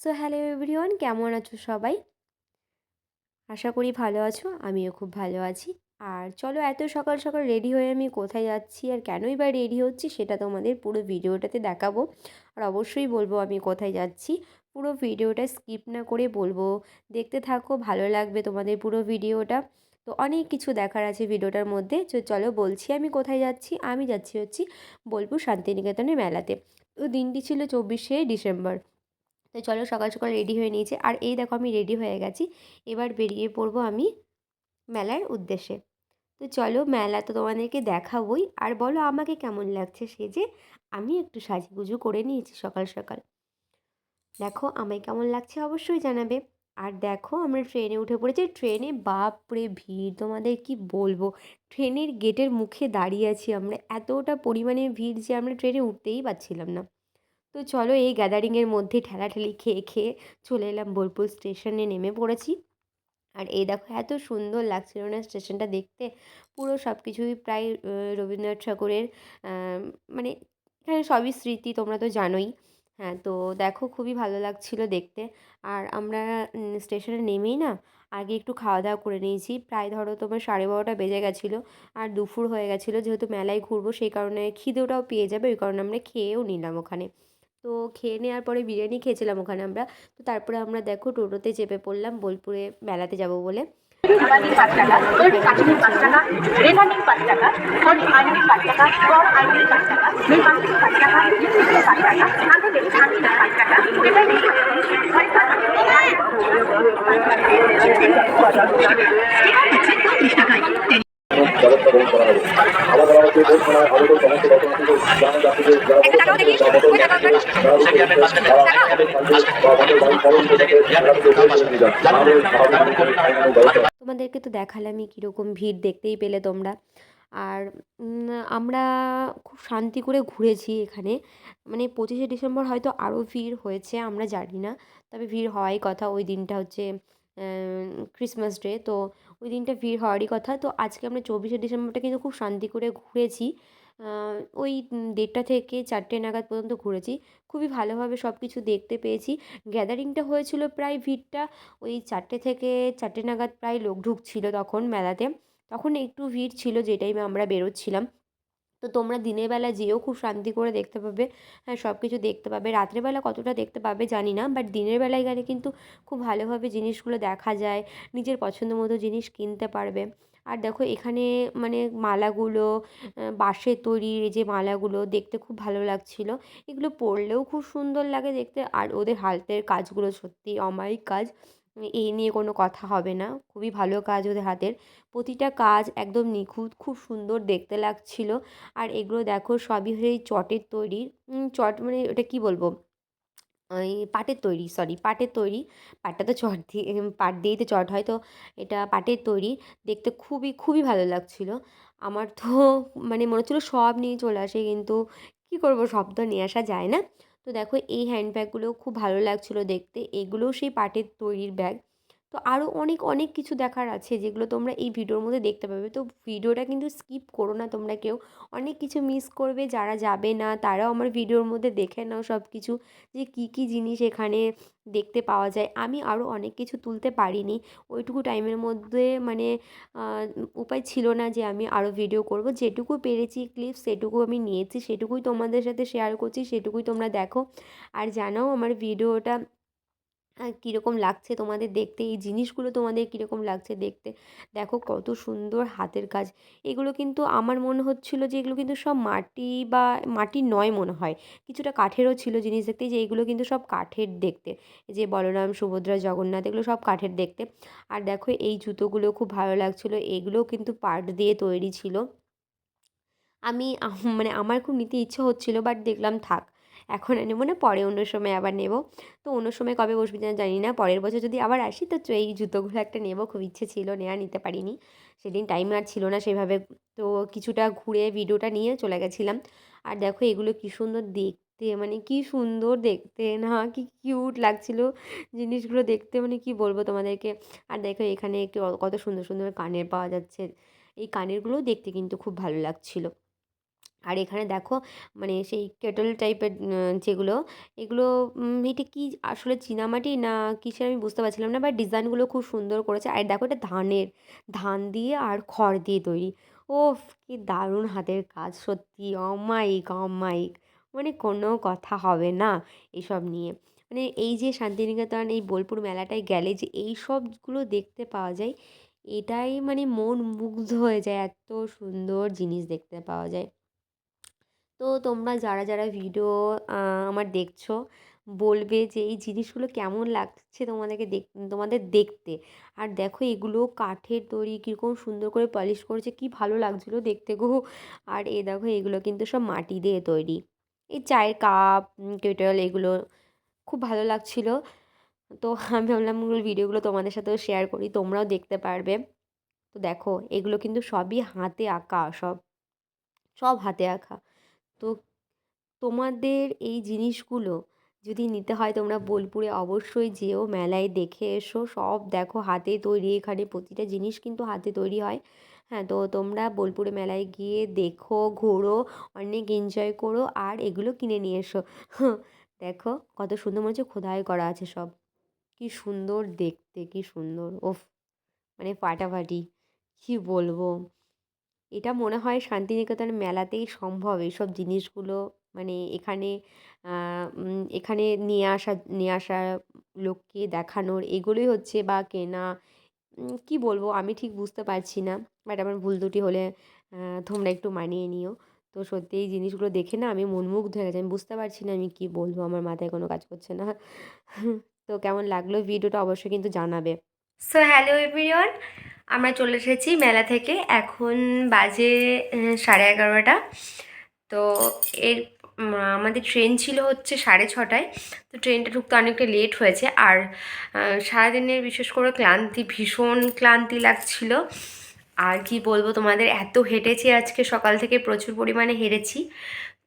So hello everyone, কেমন আছো সবাই? আশা করি ভালো আছো। আমিও খুব ভালো আছি। আর চলো, এত সকাল সকাল রেডি হয়ে আমি কোথায় যাচ্ছি আর কেনই বা রেডি হচ্ছি সেটা তোমাদের পুরো ভিডিওটাতে দেখাবো। আর অবশ্যই বলবো আমি কোথায় যাচ্ছি। পুরো ভিডিওটা স্কিপ না করে বলবো, দেখতে থাকো, ভালো লাগবে তোমাদের পুরো ভিডিওটা। তো অনেক কিছু দেখার আছে ভিডিওটার মধ্যে। চলো বলছি আমি কোথায় যাচ্ছি। আমি যাচ্ছি বোলপুর শান্তিনিকেতনের মেলাতে। তো দিনটি ছিল 24শে ডিসেম্বর। তো চলো, সকাল সকাল রেডি হয়ে নিয়েছি। আর এই দেখো আমি রেডি হয়ে গেছি। এবার বেরিয়ে পড়বো আমি মেলার উদ্দেশ্যে। তো চলো, মেলা তো তোমাদেরকে দেখাবোই। আর বলো আমাকে কেমন লাগছে সেজে। আমি একটু সাজুগুজু করে নিয়েছি সকাল সকাল। দেখো আমায় কেমন লাগছে অবশ্যই জানাবে। আর দেখো আমরা ট্রেনে উঠে পড়েছি। ট্রেনে বাপরে ভিড়, তোমাদের কি বলবো। ট্রেনের গেটের মুখে দাঁড়িয়ে আছি আমরা, এতটা পরিমাণে ভিড় যে আমরা ট্রেনে উঠতেই পারছিলাম না। তো চলো, এই গ্যাদারিংয়ের মধ্যে ঠেলাঠেলি খেয়ে খেয়ে চলে এলাম বোলপুর স্টেশনে, নেমে পড়েছি। আর এই দেখো এত সুন্দর লাগছিল না স্টেশনটা দেখতে। পুরো সব কিছুই প্রায় রবীন্দ্রনাথ ঠাকুরের মানে এখানে সবই স্মৃতি, তোমরা তো জানোই। হ্যাঁ, তো দেখো খুবই ভালো লাগছিল দেখতে। আর আমরা স্টেশনে নেমেই না আগে একটু খাওয়া দাওয়া করে নিয়েছি। প্রায় ধরো তোমার 12:30টা বেজে গেছিলো। আর দুপুর হয়ে গেছিলো, যেহেতু মেলায় ঘুরবো সেই কারণে খিদেটাও পেয়ে যাবে, ওই কারণে আমরা খেয়েও নিলাম ওখানে। তো খেয়ে নেওয়ার পরে বিরিয়ানি খেয়েছিলাম ওখানে আমরা। তো তারপরে আমরা দেখো টোটোতে চেপে পড়লাম বোলপুরে মেলাতে যাব বলে। ভাবানি ৫ টাকা, দই চাটনি ৫ টাকা, রেভানি ৫ টাকা, হট আইনি ৫ টাকা, গরম আইনি ৫ টাকা, মিল মাখনি ৫ টাকা, মিষ্টি ৫ টাকা, আগে ছানি ৫ টাকা, এটাই নিয়ে ছয় টাকা। ব্যবস্থা গ্রহণ করা হবে। আবার বলা হচ্ছে ভোট সময় আবেদন সমস্ত ডকুমেন্টগুলো গ্রামের যাত্রীদের যারা তোমাদেরকে তো দেখালামই কীরকম ভিড়, দেখতেই পেলে তোমরা। আর আমরা খুব শান্তি করে ঘুরেছি এখানে। মানে 25শে ডিসেম্বর হয়তো আরও ভিড় হয়েছে, আমরা জানি না। তবে ভিড় হওয়াই কথা, ওই দিনটা হচ্ছে ক্রিসমাস ডে। তো ওই দিনটা ভিড় হওয়ারই কথা। তো আজকে আমরা 24শে ডিসেম্বরটা কিন্তু খুব শান্তি করে ঘুরেছি। ওই 1:30টা থেকে 4টে নাগাদ পর্যন্ত ঘুরেছি। খুবই ভালোভাবে সব কিছু দেখতে পেয়েছি। গ্যাদারিংটা হয়েছিল প্রায়, ভিড়টা ওই 4টে থেকে 4টে নাগাদ প্রায় লোক ঢুকছিল তখন মেলাতে। তখন একটু ভিড় ছিল যে টাইমে আমরা বেরোচ্ছিলাম। তো তোমরা দিনের বেলা যেও, খুব শান্তি করে দেখতে পাবে। হ্যাঁ, সব কিছু দেখতে পাবে। রাত্রেবেলা কতটা দেখতে পাবে জানি না, বাট দিনের বেলায় গেলে কিন্তু খুব ভালোভাবে জিনিসগুলো দেখা যায়। নিজের পছন্দ মতো জিনিস কিনতে পারবে। আর দেখো এখানে মানে মালাগুলো, বাঁশের তৈরি এই যে মালাগুলো দেখতে খুব ভালো লাগছিল। এগুলো পরলেও খুব সুন্দর লাগে দেখতে। আর ওদের হাতের কাজগুলো সত্যি অমায়িক কাজ। এই নিয়ে কোনো কথা হবে না, খুবই ভালো কাজ ওদের হাতের। প্রতিটা কাজ একদম নিখুঁত, খুব সুন্দর দেখতে লাগছিল। আর এগুলো দেখো সবই এই চটের তৈরি। চট মানে ওটা কী বলবো, ওই পাটের তৈরি, সরি পাটের তৈরি। পাটটা তো চট দিয়ে, পাট দিয়েই তো চট হয়। তো এটা পাটের তৈরি। দেখতে খুবই খুবই ভালো লাগছিল। আমার তো মানে মনে হচ্ছিলো সব নিয়ে চলে আসে, কিন্তু কী করবো, সব তো নিয়ে আসা যায় না। তো দেখো এই হ্যান্ডব্যাগগুলোও খুব ভালো লাগছিলো দেখতে। এগুলোও সেই পাটের তৈরির ব্যাগ। তো আরও অনেক অনেক কিছু দেখার আছে যেগুলো তোমরা এই ভিডিওর মধ্যে দেখতে পাবে। তো ভিডিওটা কিন্তু স্কিপ করো না তোমরা কেউ। অনেক কিছু মিস করবে, যারা যাবে না তারাও আমার ভিডিওর মধ্যে দেখে নাও সব কিছু, যে কী কী জিনিস এখানে দেখতে পাওয়া যায়। আমি আরও অনেক কিছু তুলতে পারিনি, ওইটুকু টাইমের মধ্যে মানে উপায় ছিল না যে আমি আরও ভিডিও করব। যেটুকু পেরেছি ক্লিপস সেটুকু আমি নিয়েছি, সেটুকুই তোমাদের সাথে শেয়ার করছি, সেটুকুই তোমরা দেখো। আর জানাও আমার ভিডিওটা কীরকম লাগছে তোমাদের দেখতে, এই জিনিসগুলো তোমাদের কীরকম লাগছে দেখতে। দেখো কত সুন্দর হাতের কাজ। এগুলো কিন্তু আমার মনে হচ্ছিলো যে এগুলো কিন্তু সব মাটি বা মাটির নয় মনে হয়, কিছুটা কাঠেরও ছিল জিনিস দেখতে। যে এগুলো কিন্তু সব কাঠের দেখতে, এই যে বলরাম সুভদ্রা জগন্নাথ এগুলো সব কাঠের দেখতে। আর দেখো এই জুতোগুলো খুব ভালো লাগছিলো, এগুলোও কিন্তু পাট দিয়ে তৈরি ছিল। আমি মানে আমার খুব নিতে ইচ্ছে হচ্ছিলো, বাট দেখলাম থাক, এখন আর নেবো না, পরে অন্য সময় আবার নেব। তো অন্য সময় কবে বসবি না জানি না, পরের বছর যদি আবার আসি তো এই জুতোগুলো একটা নেব, খুব ইচ্ছে ছিল নেওয়া, নিতে পারিনি। সেদিন টাইম আর ছিল না সেভাবে। তো কিছুটা ঘুরে ভিডিওটা নিয়ে চলে গেছিলাম। আর দেখো এগুলো কী সুন্দর দেখতে, মানে কী সুন্দর দেখতে না, কি কিউট লাগছিল জিনিসগুলো দেখতে, মানে কি বলবো তোমাদেরকে। আর দেখো এখানে একটু কত সুন্দর সুন্দর কানের পাওয়া যাচ্ছে। এই কানেরগুলোও দেখতে কিন্তু খুব ভালো লাগছিল। আর এখানে দেখো মানে সেই কেটল টাইপের যেগুলো, এগুলো এটা কি আসলে চীনামাটি না কিসের আমি বুঝতে পারছিলাম না, বাট ডিজাইনগুলো খুব সুন্দর করেছে। আর দেখো এটা ধান দিয়ে আর খড় দিয়ে তৈরি। ওফ, কি দারুণ হাতের কাজ সত্যি, অমায়িক অমায়িক, মানে কোনো কথা হবে না এসব নিয়ে। মানে এই যে শান্তিনিকেতন এই বোলপুর মেলাটায় গেলে যে এই সবগুলো দেখতে পাওয়া যায়, এটাই মানে মন মুগ্ধ হয়ে যায়, এত সুন্দর জিনিস দেখতে পাওয়া যায়। তো তোমরা যারা যারা ভিডিও আমার দেখছো, বলবে যে এই জিনিসগুলো কেমন লাগছে তোমাদের দেখতে। আর দেখো এগুলো কাঠের তৈরি, কীরকম সুন্দর করে পলিশ করেছে, কি ভালো লাগছিলো দেখতে গো। আর এ দেখো এগুলো কিন্তু সব মাটি দিয়ে তৈরি, এই চায়ের কাপ, কেটল, এগুলো খুব ভালো লাগছিলো। তো আমি ভাবলাম ভিডিওগুলো তোমাদের সাথেও শেয়ার করি, তোমরাও দেখতে পারবে। তো দেখো এগুলো কিন্তু সবই হাতে আঁকা, সব সব হাতে আঁকা। তো তোমাদের এই জিনিসগুলো যদি নিতে হয় তোমরা বোলপুরে অবশ্যই যেও, মেলায় দেখে এসো, সব দেখো হাতে তৈরি, এখানে প্রতিটা জিনিস কিন্তু হাতে তৈরি হয়। হ্যাঁ, তো তোমরা বোলপুরে মেলায় গিয়ে দেখো, ঘোরো, অনেক এনজয় করো আর এগুলো কিনে নিয়ে এসো। দেখো কত সুন্দর মনে হচ্ছে খোদাই করা আছে সব, কি সুন্দর দেখতে, কি সুন্দর, ওফ, মানে ফাটাফাটি, কি বলবো। এটা মনে হয় শান্তিনিকেতন মেলাতেই সম্ভব এইসব জিনিসগুলো, মানে এখানে নিয়ে আসা লোককে দেখানোর, এগুলোই হচ্ছে বা কেনা, কি বলবো আমি ঠিক বুঝতে পারছি না, বাট আমার ভুল ত্রুটি হলে তোমরা একটু মানিয়ে নিও। তো সত্যি এই জিনিসগুলো দেখে না আমি মনমুগ্ধ হয়ে গেছি, আমি বুঝতে পারছি না আমি কী বলবো, আমার মাথায় কোনো কাজ করছে না। তো কেমন লাগলো ভিডিওটা অবশ্যই কিন্তু জানাবে। সো হ্যালো এভরিওয়ান, আমরা চলে এসেছি মেলা থেকে, এখন বাজে 11:30। তো এর আমাদের ট্রেন ছিল হচ্ছে 6:30, তো ট্রেনটা ঢুকতে অনেকটা লেট হয়েছে। আর সারাদিনের বিশেষ করে ক্লান্তি, ভীষণ ক্লান্তি লাগছিল। আর কি বলবো তোমাদের, এত হেঁটেছি আজকে, সকাল থেকে প্রচুর পরিমাণে হেঁটেছি।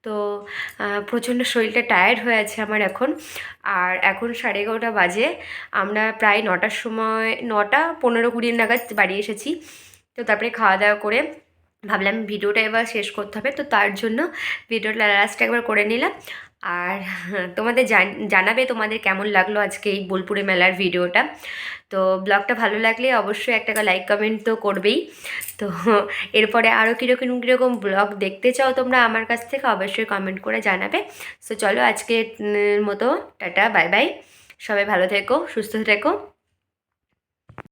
তো প্রচণ্ড শরীরটা টায়ার্ড হয়ে আছে আমার এখন। আর এখন 11:30 বাজে, আমরা প্রায় 9টার সময়, 9:15-20 নাগাদ বাড়ি এসেছি। তো তারপরে খাওয়া দাওয়া করে ভাবলাম ভিডিওটা এবার শেষ করতে হবে, তো তার জন্য ভিডিওটা লাস্ট একবার করে নিলাম। আর তোমাদের জানাবে তোমাদের কেমন লাগলো আজকে এই বোলপুরে মেলার ভিডিওটা। তো ব্লগটা ভালো লাগলে অবশ্যই একটা লাইক কমেন্ট তো করবেই। তো এরপরে আরও কীরকম কীরকম ব্লগ দেখতে চাও তোমরা আমার কাছ থেকে অবশ্যই কমেন্ট করে জানাবে। সো চলো আজকের মতো টাটা, বাই বাই, সবাই ভালো থেকো, সুস্থ থেকো।